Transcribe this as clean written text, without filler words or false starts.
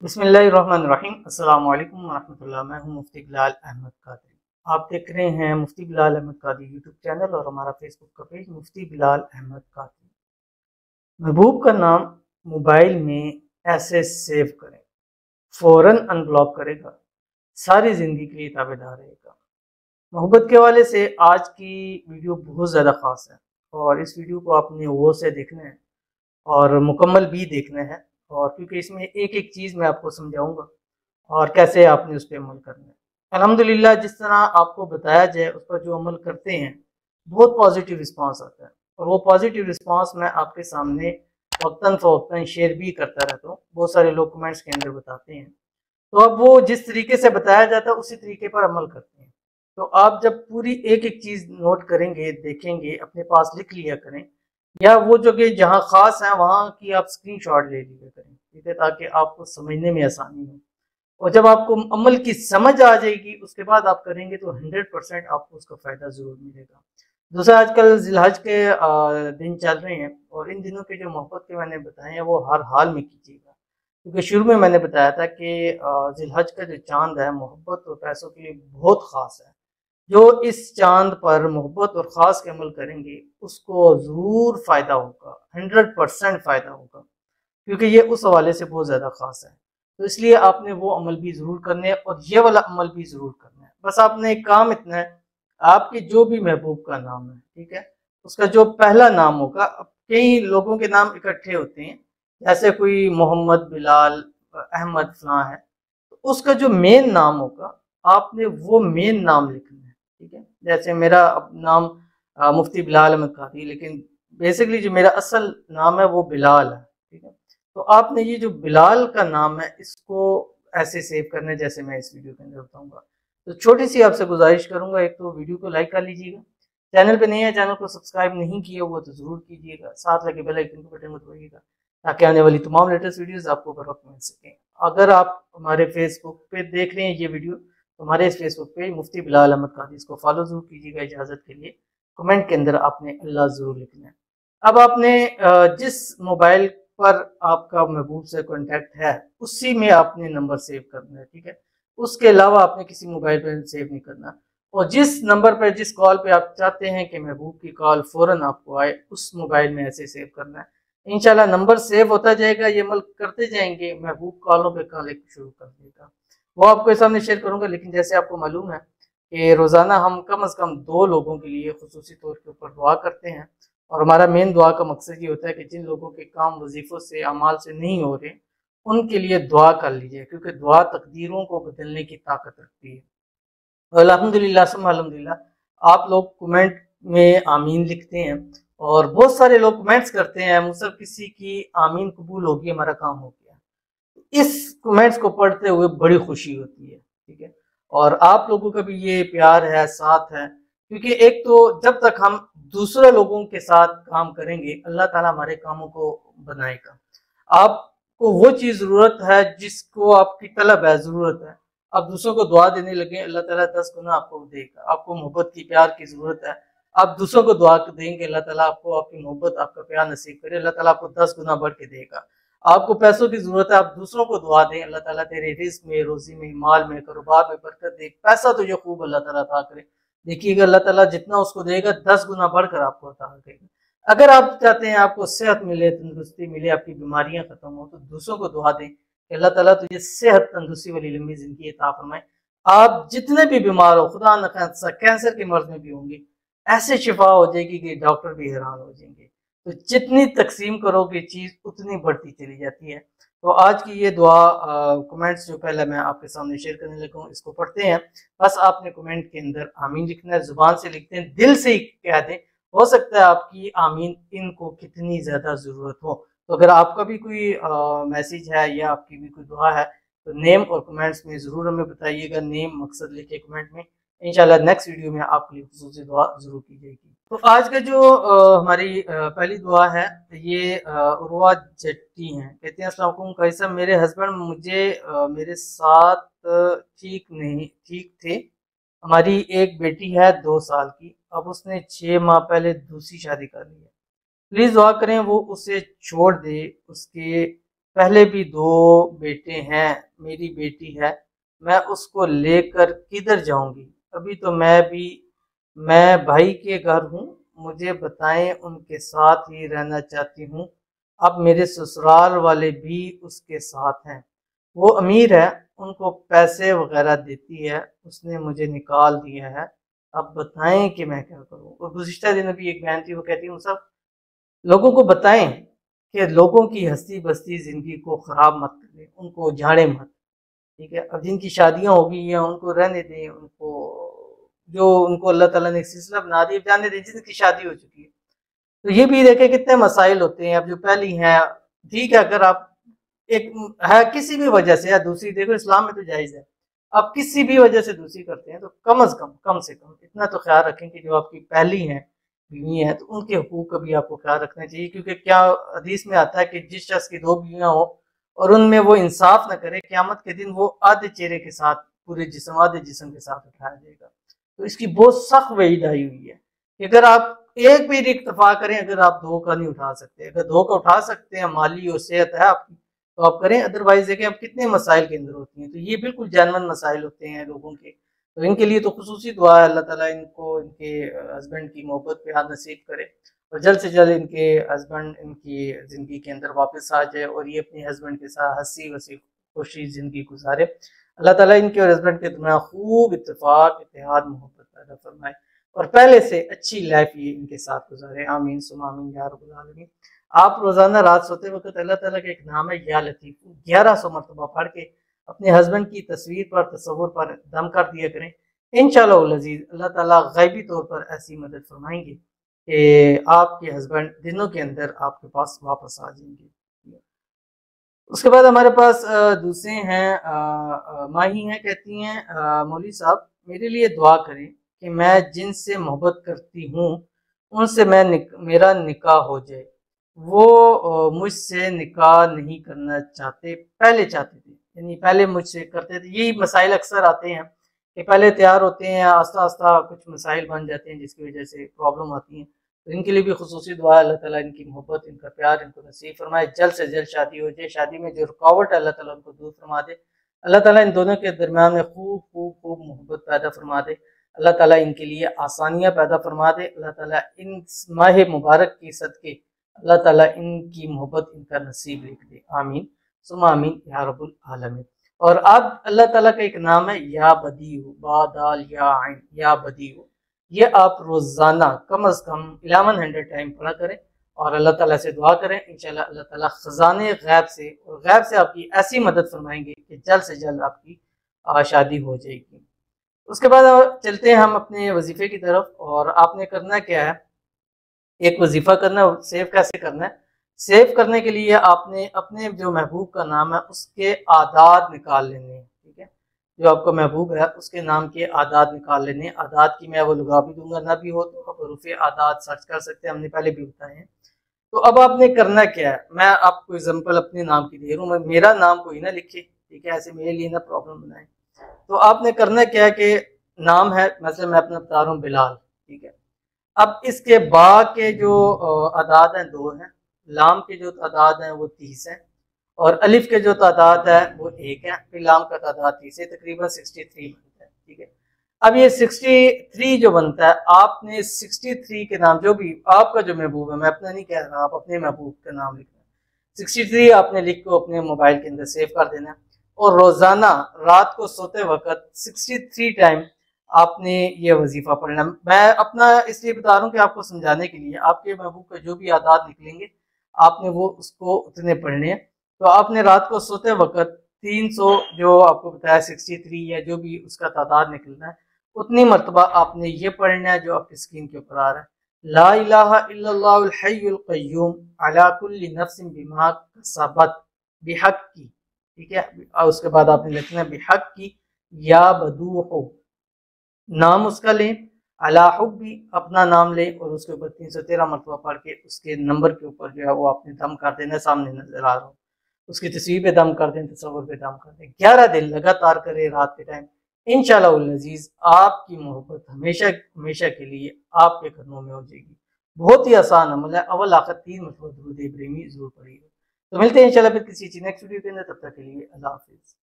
बिस्मिल्लाहिर्रहमानिर्रहीम। अस्सलाम वालेकुम वरहमतुल्लाह। मैं हूं मुफ्ती बिलाल अहमद कादरी। आप देख रहे हैं मुफ्ती बिलाल अहमद कादरी यूट्यूब चैनल और हमारा फेसबुक का पेज मुफ्ती बिलाल अहमद कादरी। महबूब का नाम मोबाइल में ऐसे सेव करें, फौरन अनब्लॉक करेगा, सारी ज़िंदगी के लिए ताबेदार रहेगा। मोहब्बत के हवाले से आज की वीडियो बहुत ज़्यादा ख़ास है और इस वीडियो को आपने गौर से देखना है और मुकम्मल भी देखना है, और क्योंकि इसमें एक एक चीज़ मैं आपको समझाऊंगा और कैसे आपने उस पर अमल करना है। अल्हम्दुलिल्लाह, जिस तरह आपको बताया जाए उस पर जो अमल करते हैं बहुत पॉजिटिव रिस्पांस आता है, और वो पॉजिटिव रिस्पांस मैं आपके सामने वक्तन फ़वक्तन शेयर भी करता रहता हूँ। बहुत सारे लोग कमेंट्स के अंदर बताते हैं, तो अब वो जिस तरीके से बताया जाता है उसी तरीके पर अमल करते हैं। तो आप जब पूरी एक एक चीज़ नोट करेंगे, देखेंगे, अपने पास लिख लिया करें, या वो जगह जहाँ खास है वहाँ की आप स्क्रीनशॉट ले लिया करें, ठीक है, ताकि आपको समझने में आसानी हो। और जब आपको अमल की समझ आ जाएगी उसके बाद आप करेंगे तो 100% आपको उसका फ़ायदा ज़रूर मिलेगा। दूसरा, आजकल जिलहज के दिन चल रहे हैं, और इन दिनों के जो मोहब्बत के मैंने बताए हैं वो हर हाल में कीजिएगा, क्योंकि शुरू में मैंने बताया था कि जिलहज का जो चांद है मोहब्बत और पैसों के लिए बहुत ख़ास है। जो इस चांद पर मोहब्बत और ख़ास के अमल करेंगे उसको ज़रूर फ़ायदा होगा, 100% फ़ायदा होगा, क्योंकि ये उस हवाले से बहुत ज़्यादा ख़ास है। तो इसलिए आपने वो अमल भी ज़रूर करने हैं और ये वाला अमल भी ज़रूर करना है। बस आपने एक काम इतना है, आपके जो भी महबूब का नाम है, ठीक है, उसका जो पहला नाम होगा, अब कई लोगों के नाम इकट्ठे होते हैं, जैसे कोई मोहम्मद, बिलाल, अहमद फलां है, तो उसका जो मेन नाम होगा आपने वो मेन नाम लिखना है, ठीक है। जैसे मेरा नाम मुफ्ती बिलाल अहमद कादरी, लेकिन बेसिकली जो मेरा असल नाम है वो बिलाल है, ठीक है। तो आपने ये जो बिलाल का नाम है इसको ऐसे सेव करना है जैसे मैं इस वीडियो के अंदर बताऊंगा। तो छोटी सी आपसे गुजारिश करूंगा, एक तो वीडियो को लाइक कर लीजिएगा, चैनल पे नहीं है, चैनल को सब्सक्राइब नहीं किया हुआ तो जरूर कीजिएगा, साथ लगे बेल आइकन को बटन को दबाइएगा ताकि आने वाली तमाम लेटेस्ट वीडियोस आपको बर वक्त मिल सकें। अगर आप हमारे फेसबुक पे देख रहे हैं ये वीडियो, तो हमारे इस फेसबुक पे मुफ्ती बिलाल अहमद कादरी, इसको फॉलो जरूर कीजिएगा। इजाज़त के लिए कमेंट के अंदर आपने अल्लाह ज़रूर लिखना है। अब आपने जिस मोबाइल पर आपका महबूब से कॉन्टैक्ट है उसी में आपने नंबर सेव करना है, ठीक है। उसके अलावा आपने किसी मोबाइल पर सेव नहीं करना, और जिस नंबर पर, जिस कॉल पे आप चाहते हैं कि महबूब की कॉल फ़ौरन आपको आए, उस मोबाइल में ऐसे सेव करना है। इंशाल्लाह नंबर सेव होता जाएगा, ये अमल करते जाएंगे, महबूब कॉलों पे कॉल एक शुरू कर देगा। वो आपको सामने शेयर करूंगा, लेकिन जैसे आपको मालूम है कि रोज़ाना हम कम से कम 2 लोगों के लिए खुसूसी तौर के ऊपर दुआ करते हैं, और हमारा मेन दुआ का मकसद ये होता है कि जिन लोगों के काम वजीफ़ों से, अमाल से नहीं हो रहे, उनके लिए दुआ कर लीजिए, क्योंकि दुआ तकदीरों को बदलने की ताकत रखती है। अल्हम्दुलिल्लाह सुम्मा अल्हम्दुलिल्लाह, आप लोग कमेंट में आमीन लिखते हैं और बहुत सारे लोग कमेंट्स करते हैं, मुझसे किसी की आमीन कबूल होगी, हमारा काम हो गया। इस कमेंट्स को पढ़ते हुए बड़ी खुशी होती है, ठीक है। और आप लोगों का भी ये प्यार है, साथ है, क्योंकि एक तो जब तक हम दूसरे लोगों के साथ काम करेंगे अल्लाह ताला हमारे कामों को बनाएगा। आपको वो चीज़ ज़रूरत है जिसको आपकी तलब है, ज़रूरत है, आप दूसरों को दुआ देने लगे, अल्लाह ताला 10 गुना आपको देगा। आपको मोहब्बत की, प्यार की ज़रूरत है, आप दूसरों को दुआ देंगे, अल्लाह ताला आपको आपकी मोहब्बत, आपका प्यार नसीब करे, अल्लाह ताला आपको 10 गुना बढ़ के देगा। आपको पैसों की ज़रूरत है, आप दूसरों को दुआ दें, अल्लाह ताला तेरे रिज़्क़ में, रोज़ी में, माल में, कारोबार में बरकत दे, पैसा तो जो खूब अल्लाह ताला अता करे। देखिएगा अल्लाह ताला जितना उसको देगा 10 गुना बढ़कर आपको अता करेगा। अगर आप चाहते हैं आपको सेहत मिले, तंदुरुस्ती मिले, आपकी बीमारियां खत्म हो, तो दूसरों को दुआ दें कि अल्लाह ताला तुझे सेहत, तंदुरुस्ती वाली लंबी ज़िंदगी अता फरमाए। आप जितने भी बीमार हो, खुदा न खास्ता कैंसर के मर्ज़ में भी होंगे, ऐसे शिफा हो जाएगी कि डॉक्टर भी हैरान हो जाएंगे। तो जितनी तकसीम करोगे चीज़ उतनी बढ़ती चली जाती है। तो आज की ये दुआ, कमेंट्स जो पहले मैं आपके सामने शेयर करने लगा हूँ, इसको पढ़ते हैं। बस आपने कमेंट के अंदर आमीन लिखना है, ज़ुबान से लिखते हैं, दिल से ही कह दें। हो सकता है आपकी आमीन इनको कितनी ज़्यादा ज़रूरत हो। तो अगर आपका भी कोई मैसेज है या आपकी भी कोई दुआ है तो नेम और कमेंट्स में ज़रूर हमें बताइएगा। नेम, मकसद लिखे कमेंट में, इंशाल्लाह नेक्स्ट वीडियो में आपके लिए खुसूसी दुआ ज़रूर की जाएगी। तो आज का जो हमारी पहली दुआ है, ये उर्वा जट्टी हैं, कहते हैं अस्सलाम वालेकुम कैसा, मेरे हस्बैंड मुझे मेरे साथ ठीक थे। हमारी एक बेटी है 2 साल की, अब उसने 6 माह पहले दूसरी शादी कर ली है। प्लीज़ दुआ करें वो उसे छोड़ दे, उसके पहले भी 2 बेटे हैं, मेरी बेटी है, मैं उसको लेकर किधर जाऊंगी? अभी तो मैं भाई के घर हूँ, मुझे बताएं, उनके साथ ही रहना चाहती हूँ। अब मेरे ससुराल वाले भी उसके साथ हैं, वो अमीर है, उनको पैसे वगैरह देती है, उसने मुझे निकाल दिया है। अब बताएं कि मैं क्या करूँ? और गुज़िश्ता दिनों भी एक बहन थी, वो कहती है हम सब लोगों को बताएं कि लोगों की हस्ती बस्ती ज़िंदगी को ख़राब मत करें, उनको झाड़ें मत। ठीक है, अब जिनकी शादियां हो गई हैं उनको रहने दें, उनको जो उनको अल्लाह ताला ने एक सिलसिला बना दिया जाने दें, जिनकी शादी हो चुकी है। तो ये भी देखें कितने मसाइल होते हैं। अब जो पहली हैं, ठीक है, अगर आप एक है किसी भी वजह से, या दूसरी देखो इस्लाम में तो जायज़ है, आप किसी भी वजह से दूसरी करते हैं तो कम अज़ कम से कम इतना तो ख्याल रखें कि जो आपकी पहली हैं बीवी हैं तो उनके हुकूक का भी आपको ख्याल रखना चाहिए। क्योंकि क्या हदीस में आता है कि जिस शख्स की 2 बीवियां हो और उनमें वो इंसाफ न करे, क़यामत के दिन वो आधे चेहरे के साथ पूरे जिस्म आधे जिस्म के साथ उठाया जाएगा। तो इसकी बहुत सख्त वईद आई हुई है कि अगर आप एक भी इक्तफा करें, अगर आप 2 का नहीं उठा सकते, अगर 2 का उठा सकते हैं, माली और सेहत है आपकी, तो आप करें। अदरवाइज देखें आप कितने मसाइल के अंदर होती हैं, तो ये बिल्कुल जेन्युइन मसाइल होते हैं लोगों के। तो इनके लिए तो खुसूसी दुआ है, अल्लाह ताला इनको इनके हस्बैंड की मोहब्बत पे हाथ नसीब करे और जल्द से जल्द इनके हस्बैंड इनकी ज़िंदगी के अंदर वापस आ जाए और ये अपने हस्बैंड के साथ हंसी वसी खुशी ज़िंदगी गुजारे। अल्लाह ताला इनके और हस्बैंड के दरमियान खूब इत्तेफाक, इत्तेहाद, मोहब्बत पैदा फरमाए और पहले से अच्छी लाइफ ये इनके साथ गुजारे। आमीन सुम्मा आमीन या रब्बल आलमीन। आप रोज़ाना रात सोते वक्त अल्लाह ताला का एक नाम है या लतीफ़, 1100 मरतबा पढ़ के अपने हस्बैंड की तस्वीर पर, तस्वुर पर दम कर दिया करें। इंशाअल्लाह अज़ीज़ अल्लाह ताला ग़ैबी तौर पर ऐसी मदद फरमाएंगे कि आपके हस्बैंड दिनों के अंदर आपके पास वापस आ जाएंगे। उसके बाद हमारे पास दूसरे हैं, माही हैं, कहती हैं मौलवी साहब मेरे लिए दुआ करें कि मैं जिनसे मोहब्बत करती हूँ उनसे मेरा निकाह हो जाए। वो मुझसे निकाह नहीं करना चाहते, पहले चाहते थे, यानी पहले मुझसे करते थे। यही मसाइल अक्सर आते हैं कि पहले तैयार होते हैं, आस्ता आस्ता कुछ मसाइल बन जाते हैं जिसकी वजह से प्रॉब्लम आती है। तो इनके लिए भी खुसूसी दुआ, अल्लाह ताला इनकी मोहब्बत, इनका प्यार इनको नसीब फरमाए, जल्द से जल्द शादी हो जाए, शादी में जो रुकावट है अल्लाह ताला उनको दूर फरमा दे। अल्लाह ताला इन दोनों के दरमियान में खूब खूब खूब मोहब्बत पैदा फरमा दे। अल्लाह ताला इनके लिए आसानियाँ पैदा फरमा दे। अल्लाह ताला इन माह मुबारक की सदके अल्लाह ताला इनकी मोहब्बत इनका नसीब लिख दे। आमीन सुम्मा आमीन या रब्बुल आलमीन। और अब अल्लाह ताला का एक नाम है या बदीउ, बा दाल या आइन, या बदीउ। ये आप रोज़ाना कम अज़ कम 1100 टाइम पढ़ा करें और अल्लाह ताला से दुआ करें। इंशाल्लाह अल्लाह ताला ख़ज़ाने गैब से आपकी ऐसी मदद फरमाएंगे कि जल्द से जल्द आपकी शादी हो जाएगी। उसके बाद चलते हैं हम अपने वजीफ़े की तरफ। और आपने करना क्या है, एक वजीफ़ा करना है। सेव कैसे करना है? सेव करने के लिए आपने अपने जो महबूब का नाम है उसके आदाद निकाल लेने हैं। ठीक है, जो आपका महबूब है उसके नाम के आदाद निकाल लेने। आदाद की मैं वो लगा भी दूंगा, ना भी हो तो आप हरूफ आदाद सर्च कर सकते हैं, हमने पहले भी बताए हैं। तो अब आपने करना क्या है, मैं आपको एग्जांपल अपने नाम की दे रहा हूँ, मेरा नाम कोई ना लिखे, ठीक है, ऐसे मेरे लिए ना प्रॉब्लम बनाए। तो आपने करना क्या है कि नाम है, मतलब मैं अपना बता रहा हूँ बिलाल, ठीक है। अब इसके बा के जो आदाद हैं 2 हैं, लाम के जो तादाद हैं वो 30 हैं और अलिफ के जो तादाद है वो 1 है, फिर लाम का तादाद 30 है, तकरीबन 63 बनता है। ठीक है, अब ये 63 जो बनता है, आपने 63 के नाम, जो भी आपका जो महबूब है, मैं अपना नहीं कह रहा, आप अपने महबूब का नाम लिखना है। 63 आपने लिख को अपने मोबाइल के अंदर सेव कर देना है और रोजाना रात को सोते वक्त 63 टाइम आपने ये वजीफा पढ़ना। मैं अपना इसलिए बता रहा हूँ कि आपको समझाने के लिए, आपके महबूब का जो भी आदाद निकलेंगे आपने वो उसको उतने पढ़ने हैं। तो आपने रात को सोते वक्त 300 जो आपको बताया 63 या जो भी उसका तादाद निकलना है उतनी मरतबा आपने ये पढ़ना है जो आपकी स्क्रीन के ऊपर आ रहा है, ला इलाहा इल्लल्लाहुल हय्युल क़य्यूम अला कुल्ली नफ्सिन बिमा कसबत बिहक की। ठीक है, और उसके बाद आपने लिखना है बिहक की या बदूहु, नाम उसका लें, अला हुब्बी अपना नाम लें और उसके ऊपर 313 मरतबा पढ़ के उसके नंबर के ऊपर जो है वो आपने दम कर देना, सामने नजर आ रहा हो उसकी तस्वीर पे दम कर दें, तस्वर पे दम कर दें। 11 दिन लगातार करें रात के टाइम। इंशाअल्लाह अज़ीज़ आपकी मोहब्बत हमेशा हमेशा के लिए आपके कदमों में हो जाएगी। बहुत ही आसान अमल है, अव्वल आखिर 3 मरतबा दुरूद इब्राहिमी जरूर पढ़िएगा। तो मिलते हैं इंशाल्लाह फिर किसी नेक्स्ट वीडियो के अंदर, तब तक के लिए अल्लाह हाफिज़।